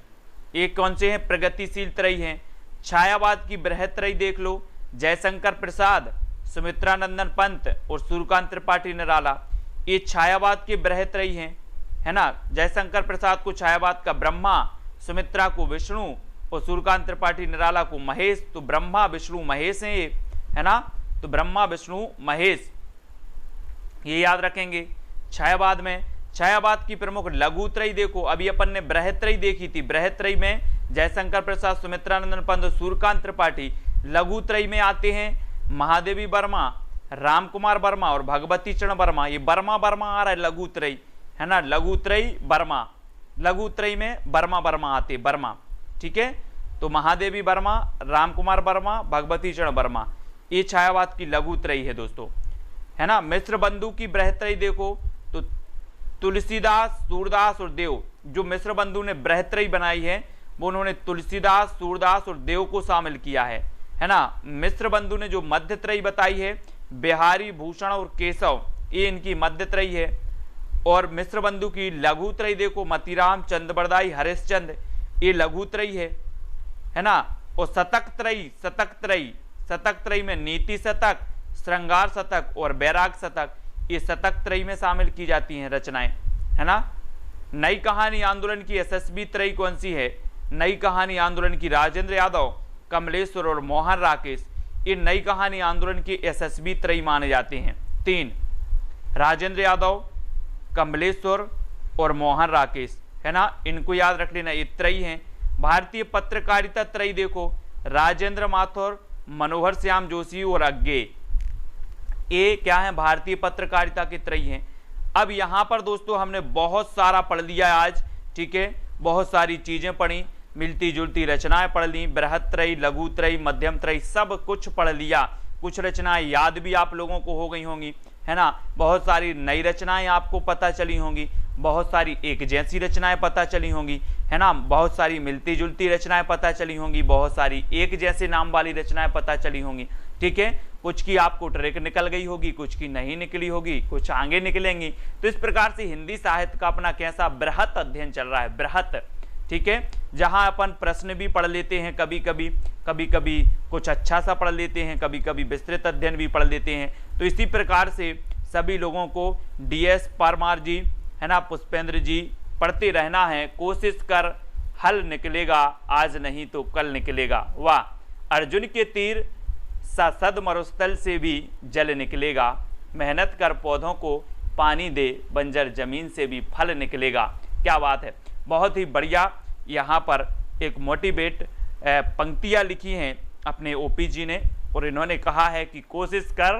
ये कौन से हैं? प्रगतिशील त्रयी हैं। छायावाद की बृहत्त्रयी देख लो, जयशंकर प्रसाद, सुमित्रानंदन पंत और सूर्यकांत त्रिपाठी निराला, ये छायावाद के बृहत्त्रयी हैं, है ना। जयशंकर प्रसाद को छायावाद का ब्रह्मा, सुमित्रा को विष्णु और सूर्यकांत त्रिपाठी निराला को महेश। तो ब्रह्मा विष्णु महेश हैं ये, है ना। तो ब्रह्मा विष्णु महेश, ये याद रखेंगे। छायावाद में, छायावाद की प्रमुख लघुत्रयी देखो, अभी अपन ने बृहत्त्रयी देखी थी, बृहत्त्रयी में जयशंकर प्रसाद, सुमित्रानंदन पंत और सूर्यकांत त्रिपाठी। लघुत्रयी में आते हैं महादेवी वर्मा, राम कुमार वर्मा और भगवती चरण वर्मा। ये वर्मा वर्मा आ रहा है लघुत्रयी, है ना, लघुत्रयी वर्मा, लघुत्रयी में वर्मा वर्मा आते, वर्मा, ठीक है। तो महादेवी वर्मा, राम कुमार वर्मा, भगवती चरण वर्मा, ये छायावाद की लघुत्रयी है दोस्तों, है ना। मिश्र बंधु की बृहत्त्रयी देखो, तो तुलसीदास, सूरदास और देव, जो मिश्र बंधु ने बृहत्त्रयी बनाई है वो उन्होंने तुलसीदास, सूरदास और देव को शामिल किया है ना। मिश्र बंधु ने जो मध्यत्रयी बताई है, बिहारी, भूषण और केशव, ये इनकी मध्यत्रयी है। और मिश्र बंधु की लघुत्रयी देखो, मतीराम, चंद्रबरदाई, हरिश्चंद्र, ये लघुत्रयी है ना। और शतकत्रयी, शतकत्रयी, शतकत्रयी में नीति शतक, श्रृंगार शतक और बैराग शतक, ये शतकत्रयी में शामिल की जाती हैं रचनाएं, है ना। नई कहानी आंदोलन की यशस्वी त्रयी कौन सी है? नई कहानी आंदोलन की राजेंद्र यादव, कमलेश्वर और मोहन राकेश, ये नई कहानी आंदोलन के यशस्वी त्रयी माने जाते हैं। 3 राजेंद्र यादव, कमलेश्वर और मोहन राकेश, है ना, इनको याद रख लेना, ये त्रयी हैं। भारतीय पत्रकारिता त्रयी देखो, राजेंद्र माथुर, मनोहर श्याम जोशी और अज्ञे, ये क्या है? भारतीय पत्रकारिता के त्रयी हैं। अब यहां पर दोस्तों हमने बहुत सारा पढ़ लिया आज, ठीक है, बहुत सारी चीजें पढ़ी, मिलती जुलती रचनाएं पढ़ ली, बृहत्त्रयी, लघुत्रयी, मध्यम त्रयी, सब कुछ पढ़ लिया। कुछ रचनाएं याद भी आप लोगों को हो गई होंगी, है ना। बहुत सारी नई रचनाएं आपको पता चली होंगी, बहुत सारी एक जैसी रचनाएं पता चली होंगी, है ना। बहुत सारी मिलती जुलती रचनाएं पता चली होंगी, बहुत सारी एक जैसे नाम वाली रचनाएं पता चली होंगी, ठीक है। कुछ की आपको ट्रिक निकल गई होगी, कुछ की नहीं निकली होगी, कुछ आगे निकलेंगी। तो इस प्रकार से हिंदी साहित्य का अपना कैसा बृहत अध्ययन चल रहा है, बृहत, ठीक है, जहां अपन प्रश्न भी पढ़ लेते हैं, कभी कभी कुछ अच्छा सा पढ़ लेते हैं, कभी कभी विस्तृत अध्ययन भी पढ़ लेते हैं। तो इसी प्रकार से सभी लोगों को DS परमार जी, है ना, पुष्पेंद्र जी, पढ़ते रहना है। कोशिश कर, हल निकलेगा, आज नहीं तो कल निकलेगा। वाह, अर्जुन के तीर सद मरुस्थल से भी जल निकलेगा, मेहनत कर पौधों को पानी दे, बंजर जमीन से भी फल निकलेगा। क्या बात है, बहुत ही बढ़िया। यहाँ पर एक मोटिवेट पंक्तियाँ लिखी हैं अपने OP जी ने, और इन्होंने कहा है कि कोशिश कर,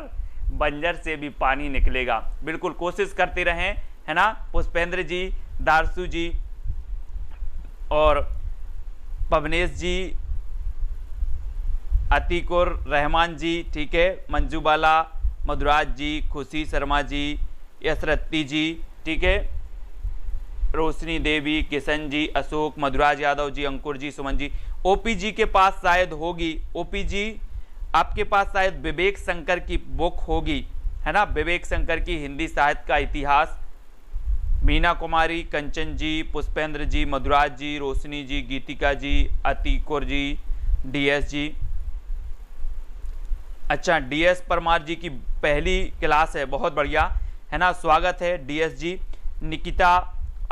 बंजर से भी पानी निकलेगा। बिल्कुल कोशिश करते रहें, है ना। पुष्पेंद्र जी, दारसू जी और पवनेश जी, अतीकुर रहमान जी, ठीक है, मंजू बाला, मधुराज जी, खुशी शर्मा जी, यसरत्ती जी, ठीक है, रोशनी देवी, किशन जी, अशोक, मधुराज यादव जी, अंकुर जी, सुमन जी। OP जी के पास शायद होगी, OP जी आपके पास शायद विवेक शंकर की बुक होगी, है ना, विवेक शंकर की हिंदी साहित्य का इतिहास। मीना कुमारी, कंचन जी, पुष्पेंद्र जी, मधुराज जी, रोशनी जी, गीतिका जी, अतीकुर जी, DS जी। अच्छा, DS परमार जी की पहली क्लास है, बहुत बढ़िया, है ना, स्वागत है DS जी। निकिता,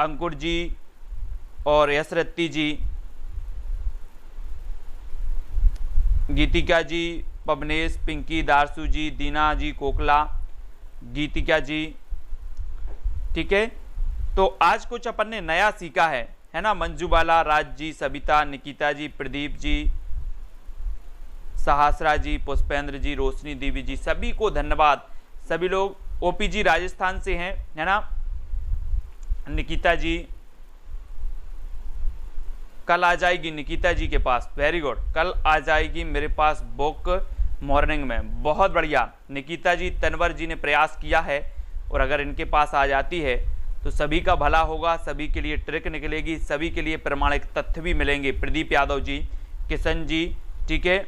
अंकुर जी और यसरत्ती जी, गीतिका जी, पवनेश, पिंकी, दारसू जी, दीना जी, कोकला, गीतिका जी, ठीक है। तो आज कुछ अपन ने नया सीखा है ना। मंजू बाला, राज जी, सविता, निकिता जी, प्रदीप जी, सहसरा जी, पुष्पेंद्र जी, रोशनी देवी जी, सभी को धन्यवाद। सभी लोग ओपी जी राजस्थान से हैं, है ना। निकिता जी कल आ जाएगी निकिता जी के पास, वेरी गुड, कल आ जाएगी मेरे पास बुक मॉर्निंग में, बहुत बढ़िया निकिता जी। तनवर जी ने प्रयास किया है और अगर इनके पास आ जाती है तो सभी का भला होगा, सभी के लिए ट्रिक निकलेगी, सभी के लिए प्रमाणिक तथ्य भी मिलेंगे। प्रदीप यादव जी, किशन जी, ठीक है।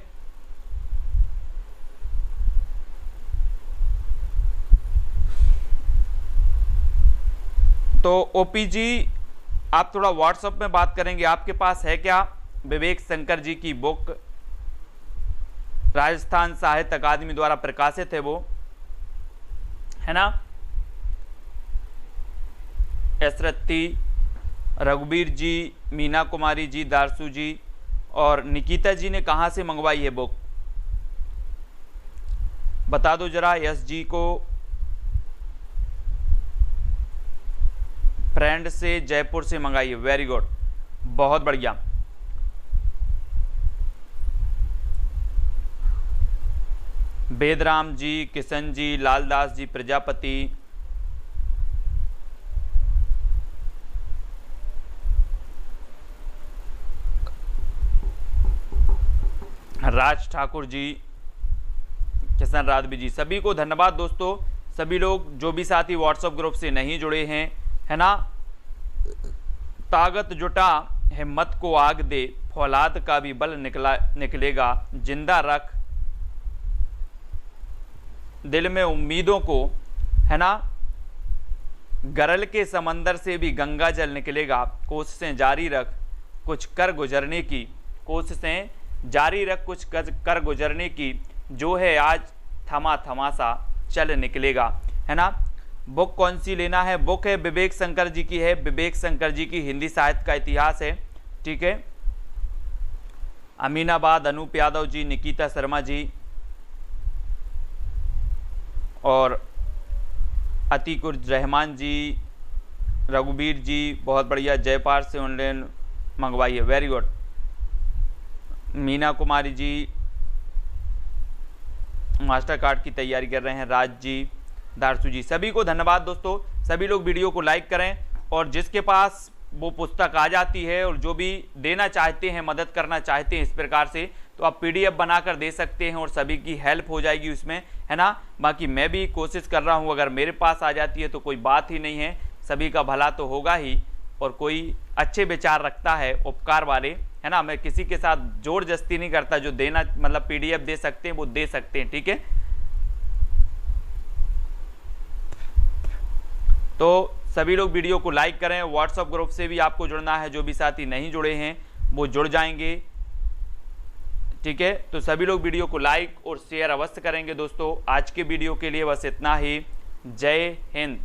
तो ओपी जी आप थोड़ा व्हाट्सएप में बात करेंगे, आपके पास है क्या विवेक शंकर जी की बुक, राजस्थान साहित्य अकादमी द्वारा प्रकाशित है वो, है ना। एसरत्ती, रघुबीर जी, मीना कुमारी जी, दारसू जी और निकिता जी ने कहाँ से मंगवाई है बुक, बता दो जरा। यस जी को फ्रेंड से जयपुर से मंगाई है, वेरी गुड, बहुत बढ़िया। वेदराम जी, किशन जी, लालदास जी प्रजापति, राज ठाकुर जी, किशन राधवी जी, सभी को धन्यवाद दोस्तों। सभी लोग जो भी साथी व्हाट्सएप ग्रुप से नहीं जुड़े हैं, है ना। ताकत जुटा हिम्मत को आग दे, फौलाद का भी बल निकलेगा, जिंदा रख दिल में उम्मीदों को, है ना। गरल के समंदर से भी गंगा जल निकलेगा, कोशिशें जारी रख कुछ कर गुजरने की, कोशिशें जारी रख कुछ कर गुजरने की, जो है आज थमा थमा सा चल निकलेगा, है ना। बुक कौन सी लेना है, बुक है विवेक शंकर जी की है, विवेक शंकर जी की हिंदी साहित्य का इतिहास है, ठीक है। अमीनाबाद अनूप यादव जी, निकिता शर्मा जी और अतीकुर रहमान जी, रघुबीर जी, बहुत बढ़िया। जयपाल से ऑनलाइन मंगवाई है, very good. Meena Kumari ji master card की तैयारी कर रहे हैं, राज जी, दारसू जी, सभी को धन्यवाद दोस्तों। सभी लोग वीडियो को लाइक करें और जिसके पास वो पुस्तक आ जाती है और जो भी देना चाहते हैं, मदद करना चाहते हैं इस प्रकार से, तो आप पीडीएफ बनाकर दे सकते हैं और सभी की हेल्प हो जाएगी उसमें, है ना। बाकी मैं भी कोशिश कर रहा हूँ, अगर मेरे पास आ जाती है तो कोई बात ही नहीं है, सभी का भला तो होगा ही। और कोई अच्छे विचार रखता है उपकार वाले, है ना, मैं किसी के साथ जोर जस्ती नहीं करता, जो देना मतलब पीडीएफ दे सकते हैं वो दे सकते हैं, ठीक है। तो सभी लोग वीडियो को लाइक करें। व्हाट्सएप ग्रुप से भी आपको जुड़ना है, जो भी साथी नहीं जुड़े हैं वो जुड़ जाएंगे, ठीक है। तो सभी लोग वीडियो को लाइक और शेयर अवश्य करेंगे दोस्तों। आज के वीडियो के लिए बस इतना ही। जय हिंद।